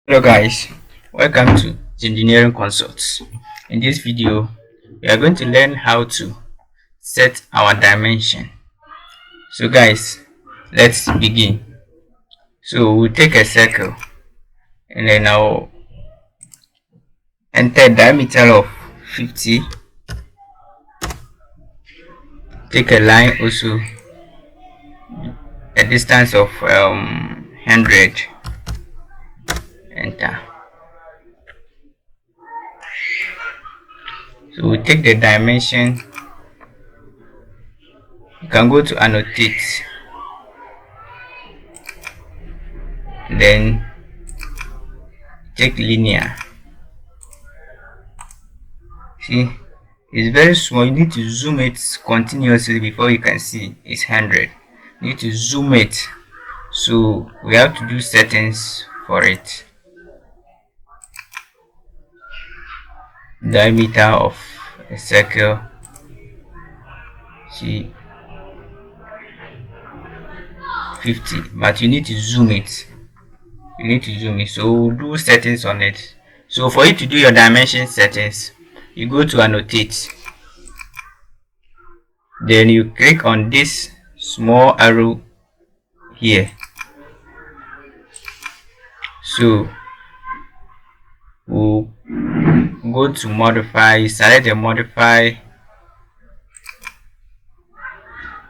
Hello guys, welcome to Zengineering Consult. In this video, we are going to learn how to set our dimension. So guys, let's begin. So we'll take a circle and then I'll enter diameter of 50. Take a line also, a distance of 100. Enter. So we'll take the dimension. You can go to annotate. Then take linear. See, it's very small. You need to zoom it continuously before you can see it's 100. You need to zoom it, so we have to do settings for it. Diameter of a circle, see, 50, but you need to zoom it. So we'll do settings on it. So for you to do your dimension settings, you go to annotate, then you click on this small arrow here. So we'll go to modify, select the modify,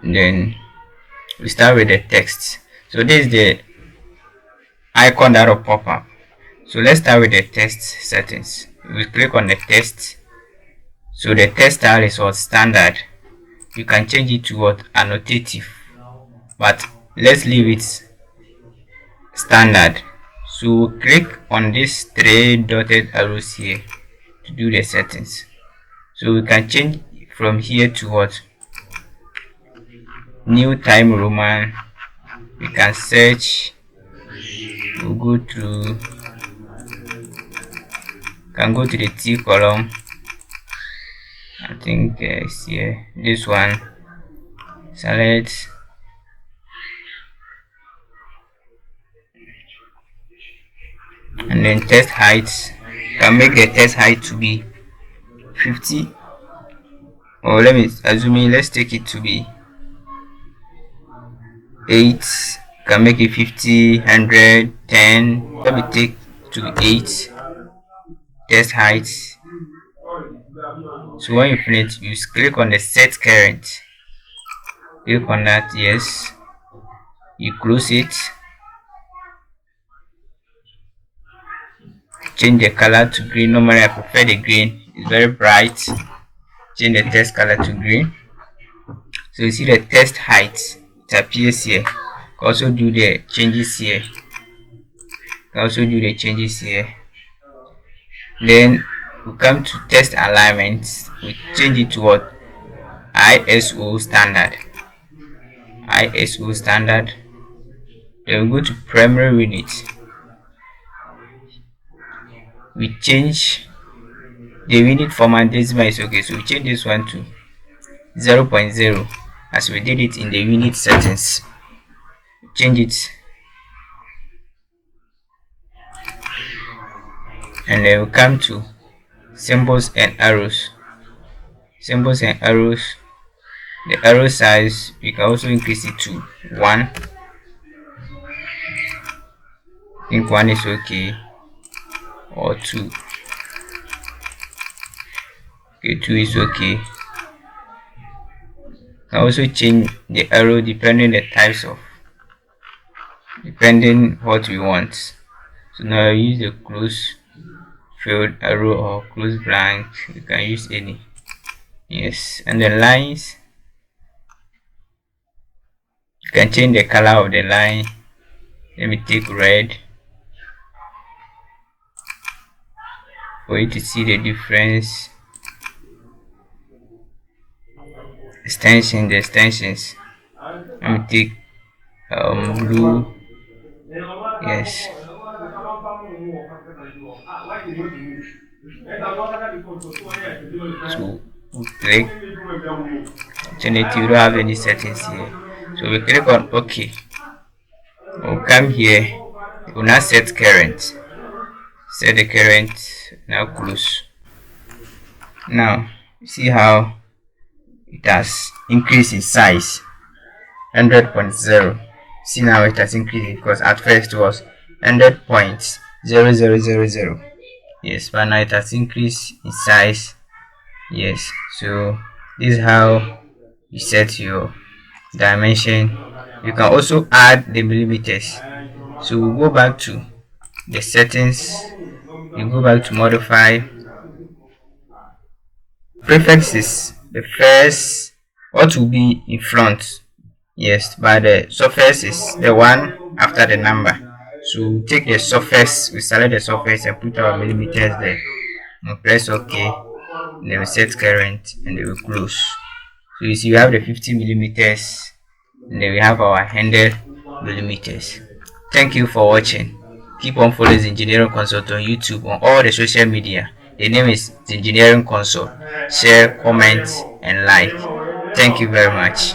then we start with the text. So this is the icon that will pop up. So let's start with the text settings. We click on the text. So the text style is what standard. You can change it to what annotative, but let's leave it standard. So click on these three dotted arrows here to do the settings. So we can change from here to what new time Roman. We can search. We'll go to the T column. I think it's here, this one. Select, and then text height. Can make the text height to be 50, or let's take it to be 8. Can make it 50, 100, 10. Let me take to 8 text height. So when you finish, you click on the set current. Click on that, yes. You close it. Change the color to green. Normally I prefer the green, it's very bright. Change the text color to green. So you see the text height, it appears here. Also do the changes here. Then we come to text alignment. We change it to what ISO standard. Then we go to primary unit. We change the unit format. Decimal is okay, so we change this one to 0.0 as we did it in the unit settings. Change it, and then we come to symbols and arrows. The arrow size, we can also increase it to 1. I think 1 is okay, or 2. Okay, 2 is okay. You can also change the arrow depending what we want. So now I use the close field arrow or close blank. You can use any. Yes, and the lines, you can change the color of the line. Let me take red for you to see the difference. The extensions. Let me take blue. Yes. So we click alternative. We don't have any settings here, so we click on OK. We'll come here. We will now set current. set the current, now close. Now see how it has increased in size, 100.0. See now it has increased because at first it was 100.0000. Yes, but now it has increased in size. Yes, so this is how you set your dimension. You can also add the millimeters. So we'll go back to the settings. You go back to modify. Prefix is the first, what will be in front. Yes, but the surface is the one after the number. So we take the surface, we select the surface and put our millimeters there. And press OK. And then we set current and then we close. So you see we have the 50 millimeters and then we have our 100 millimeters. Thank you for watching. Keep on following Zengineering Consult on YouTube, on all the social media. The name is Zengineering Consult. Share, comment, and like. Thank you very much.